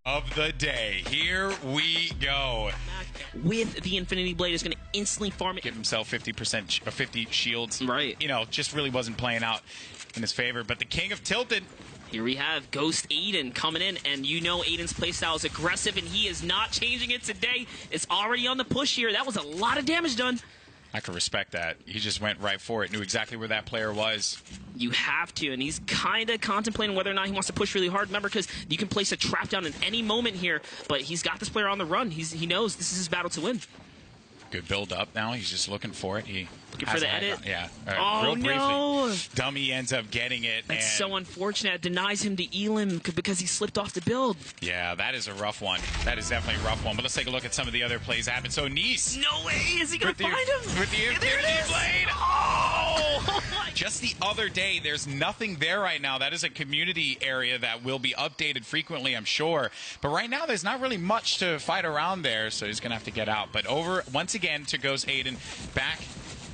Of the day, here we go. With the Infinity Blade is going to instantly farm it. Give himself 50% or 50 shields. Right. You know, just really wasn't playing out in his favor. But the King of Tilted. Here we have Ghost Aiden coming in, and you know Aiden's playstyle is aggressive, and he is not changing it today. It's already on the push here. That was a lot of damage done. I could respect that. He just went right for it, knew exactly where that player was. You have to, and he's kind of contemplating whether or not he wants to push really hard. Remember, because you can place a trap down at any moment here, but he's got this player on the run. He knows this is his battle to win. Good build up now. He's just looking for it. Looking for the edit. Yeah. Oh, real briefly. no. Dummy ends up getting it. That's so unfortunate. It denies him the elim because he slipped off the build. Yeah, that is a rough one. That is definitely a rough one. But let's take a look at some of the other plays happen. So Nice. No way. Is he going to find him? With the Infinity Blade. Oh! Just the other day, there's nothing there right now. That is a community area that will be updated frequently, I'm sure. But right now, there's not really much to fight around there, so he's going to have to get out. But over, once again, to Ghost Aiden, back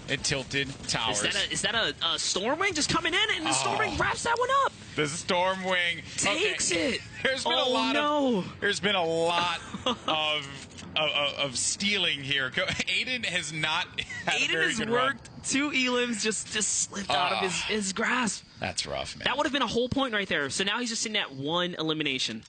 at Tilted Towers. Is that a Stormwing just coming in, and the Stormwing wraps that one up? The Stormwing takes it. There's been there's been a lot of stealing here. Aiden has not had a very good run. Two elims just slipped out of his grasp. That's rough, man. That would have been a whole point right there. So now he's just sitting at one elimination.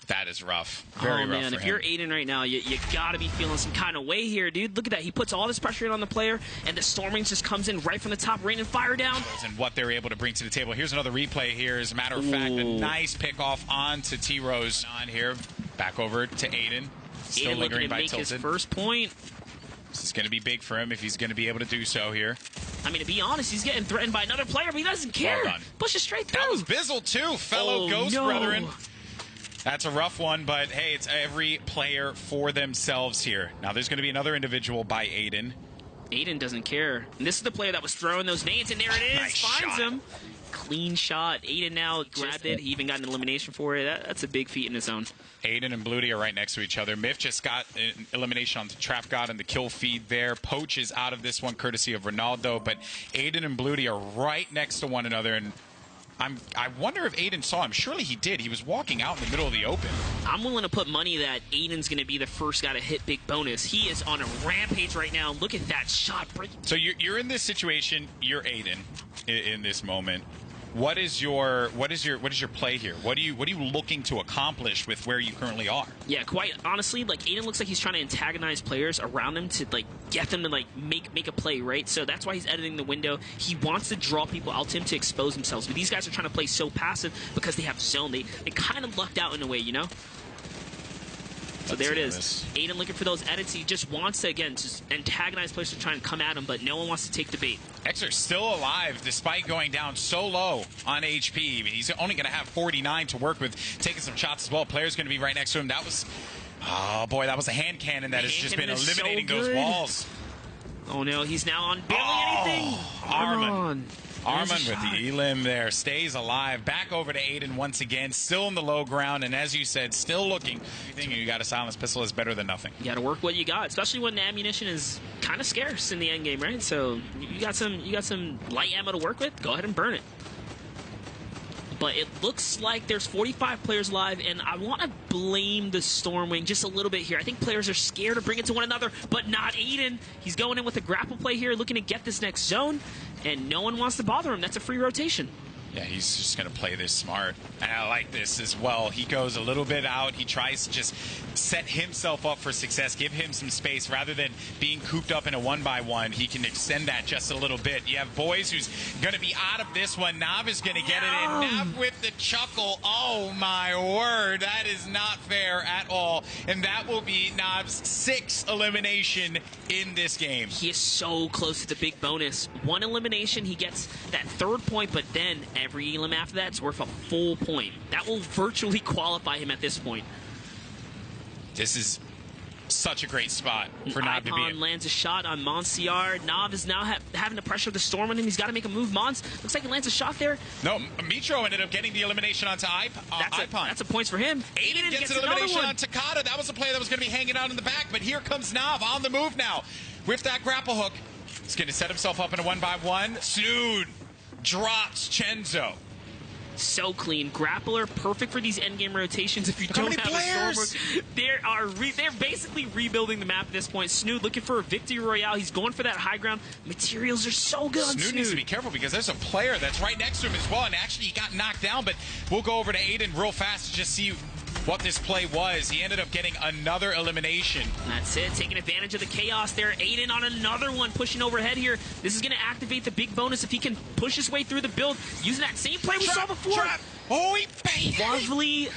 That is rough. Very rough man, for if him. you're Aiden right now, you gotta be feeling some kind of way here, dude. Look at that. He puts all this pressure in on the player, and the Stormwings just comes in right from the top, raining fire down. And what they're able to bring to the table. Here's another replay here. As a matter of fact, a nice pick off onto T-Rose on here. Back over to Aiden. Still Aiden lingering looking to by make Tilted. his first point. This is going to be big for him if he's going to be able to do so here. I mean, to be honest, he's getting threatened by another player, but he doesn't care. Well done. Pushes straight through. That was Bizzle, too, fellow Ghost brethren. That's a rough one, but hey, it's every player for themselves here. Now, there's going to be another individual by Aiden. Aiden doesn't care. And this is the player that was throwing those nades, and there it is. Nice Finds shot. him. Clean shot. Aiden now grabbed it. He even got an elimination for it. That's a big feat in its own. Aiden and Bloody are right next to each other. Myth just got an elimination on the Trap God and the kill feed there. Poach is out of this one courtesy of Ronaldo, but Aiden and Bloody are right next to one another, and I wonder if Aiden saw him. Surely he did. He was walking out in the middle of the open. I'm willing to put money that Aiden's going to be the first guy to hit big bonus. He is on a rampage right now. Look at that shot. So you're in this situation. You're Aiden in this moment. What is your play here? What are you looking to accomplish with where you currently are? Yeah, quite honestly, like Aiden looks like he's trying to antagonize players around him to like get them to like make a play, right? So that's why he's editing the window. He wants to draw people out to him to expose themselves. But these guys are trying to play so passive because they have zone. They kind of lucked out in a way, you know? So there it is. Aiden looking for those edits. He just wants to, again, just antagonize players to try and come at him, but no one wants to take the bait. Xer still alive despite going down so low on HP. I mean, he's only going to have 49 to work with, taking some shots as well. Player's going to be right next to him. That was, oh boy, that was a hand cannon that has just been eliminating those walls. Oh no, he's now on barely anything. Armand with the elim there, stays alive. Back over to Aiden once again, still in the low ground, and as you said, still looking. You got a silenced pistol is better than nothing. You got to work what you got, especially when the ammunition is kind of scarce in the end game, right? So you got some light ammo to work with. Go ahead and burn it. But it looks like there's 45 players live, and I want to blame the Stormwing just a little bit here. I think players are scared to bring it to one another, but not Aiden. He's going in with a grapple play here, looking to get this next zone, and no one wants to bother him. That's a free rotation. Yeah, he's just going to play this smart. And I like this as well. He goes a little bit out. He tries to just set himself up for success, give him some space. Rather than being cooped up in a one-by-one, he can extend that just a little bit. You have Boys who's going to be out of this one. Nav is going to get it in. Nav with the chuckle. Oh, my word. That is not fair at all. And that will be Nav's 6th elimination in this game. He is so close to the big bonus. One elimination, he gets that 3rd point, but then every elim after that is worth a full point. That will virtually qualify him at this point. This is Such a great spot for Nav to be in. lands a shot on Monsieur. Nav is now having to pressure the storm on him. He's got to make a move. Mons looks like he lands a shot there. No, Mitro ended up getting the elimination onto Ipon. That's a points for him. Aiden gets an elimination on Takada. That was a play that was going to be hanging out in the back, but here comes Nav on the move now with that grapple hook. He's going to set himself up in a 1-by-1. Snood drops Chenzo. So clean. Grappler, perfect for these endgame rotations if you don't have a storm. They're basically rebuilding the map at this point. Snood looking for a victory royale. He's going for that high ground. Materials are so good on Snood needs to be careful because there's a player that's right next to him as well, and actually he got knocked down, but we'll go over to Aiden real fast to just see what this play was. He ended up getting another elimination. That's it, taking advantage of the chaos there. Aiden on another one, pushing overhead here. This is going to activate the big bonus if he can push his way through the build using that same play we saw before. Trap. Oh, he baited. Lovely.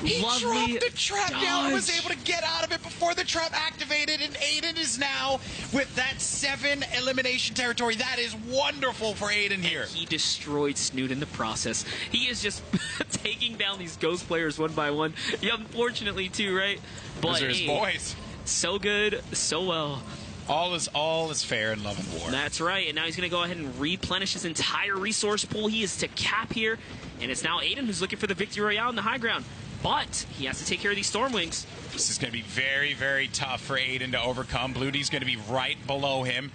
He dropped the trap down and was able to get out of it before the trap activated, and Aiden is now with that 7 elimination territory. That is wonderful for Aiden here. And he destroyed Snood in the process. He is just taking down these ghost players one by one. Yeah, unfortunately too, right? But those are his boys. So good, so well. All is fair in love and war. That's right, and now he's going to go ahead and replenish his entire resource pool. He is to cap here, and it's now Aiden who's looking for the victory royale in the high ground. But he has to take care of these Stormwings. This is going to be very, very tough for Aiden to overcome. Blue D's going to be right below him.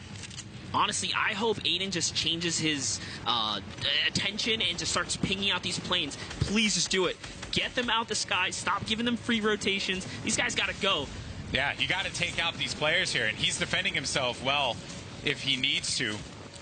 Honestly, I hope Aiden just changes his attention and just starts pinging out these planes. Please just do it. Get them out the sky. Stop giving them free rotations. These guys got to go. Yeah, you got to take out these players here, and he's defending himself well if he needs to.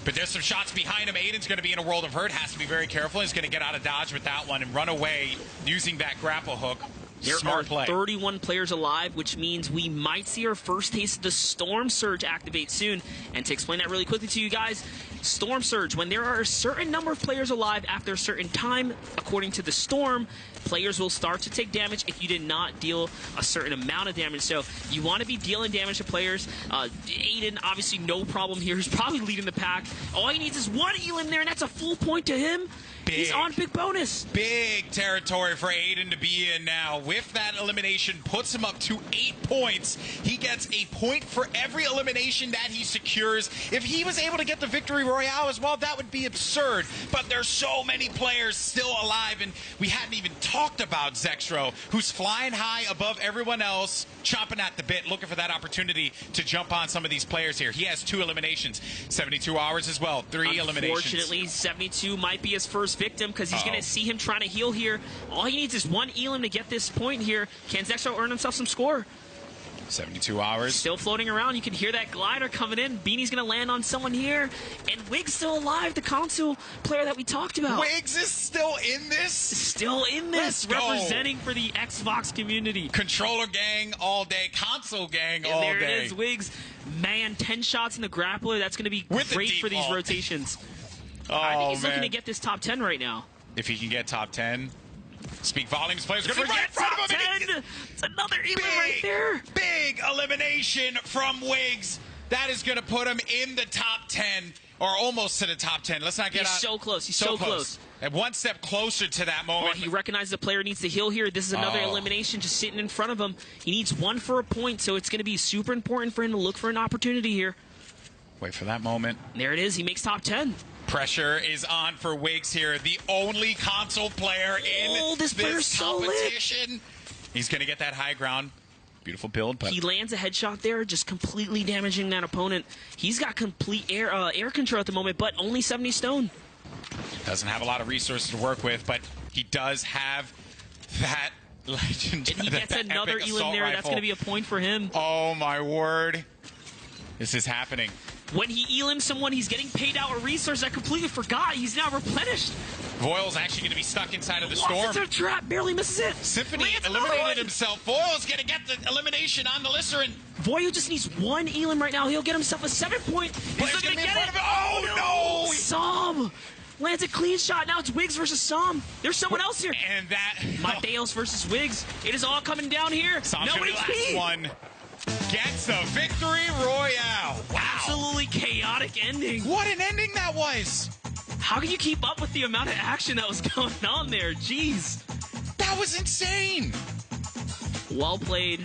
But there's some shots behind him. Aiden's going to be in a world of hurt. Has to be very careful. He's going to get out of dodge with that one and run away using that grapple hook. There Smart are play. 31 players alive, which means we might see our first taste of the Storm Surge activate soon. And to explain that really quickly to you guys, Storm Surge, when there are a certain number of players alive after a certain time, according to the Storm, players will start to take damage if you did not deal a certain amount of damage. So you want to be dealing damage to players. Aiden, obviously no problem here. He's probably leading the pack. All he needs is one elim there, and that's a full point to him. He's on big bonus. Big territory for Aiden to be in now. With that elimination, puts him up to 8 points. He gets a point for every elimination that he secures. If he was able to get the victory royale as well, that would be absurd. But there's so many players still alive, and we hadn't even talked about Zexro, who's flying high above everyone else, chomping at the bit, looking for that opportunity to jump on some of these players here. He has 2 eliminations, 72 hours as well, 3 eliminations. Unfortunately, 72 might be his first victim because he's going to see him trying to heal here. All he needs is one elim to get this point here. Can Zexro earn himself some score? 72 hours. Still floating around. You can hear that glider coming in. Beanie's going to land on someone here. And Wig's still alive, the console player that we talked about. Wiggs is still in this? Still in this. Representing for the Xbox community. Controller gang all day. Console gang all day. And there it is, Wiggs. Man, 10 shots in the grappler. That's going to be great for these rotations. I think he's looking to get this top 10 right now. If he can get top 10, speak volumes. Players going to right in front of him. It's another elim right there. Big elimination from Wiggs. That is going to put him in the top 10, or almost to the top 10. Let's not get out. He's so close. He's so close. And one step closer to that moment. He recognizes the player needs to heal here. This is another elimination just sitting in front of him. He needs one for a point, so it's going to be super important for him to look for an opportunity here. Wait for that moment. There it is. He makes top 10. Pressure is on for Wiggs here, the only console player in this competition. He's going to get that high ground. Beautiful build. But he lands a headshot there, just completely damaging that opponent. He's got complete air control at the moment, but only 70 stone. Doesn't have a lot of resources to work with, but he does have that legend. And he gets another elim there. That's going to be a point for him. Oh, my word. This is happening. When he elims someone, he's getting paid out a resource. I completely forgot. He's now replenished. Voil's actually going to be stuck inside of the storm. It's a trap. Barely misses it. Symphony eliminated himself. Voil's going to get the elimination on the Listerin. Voyo just needs one elim right now. He'll get himself a 7-point. He's looking to get it. Oh, no. Som lands a clean shot. Now it's Wiggs versus Som. There's someone else here. And that... Mateos versus Wiggs. It is all coming down here. Som's no HP. Last one. Gets a victory royale. Wow. Absolutely chaotic ending. What an ending that was. How can you keep up with the amount of action that was going on there? Jeez. That was insane. Well played.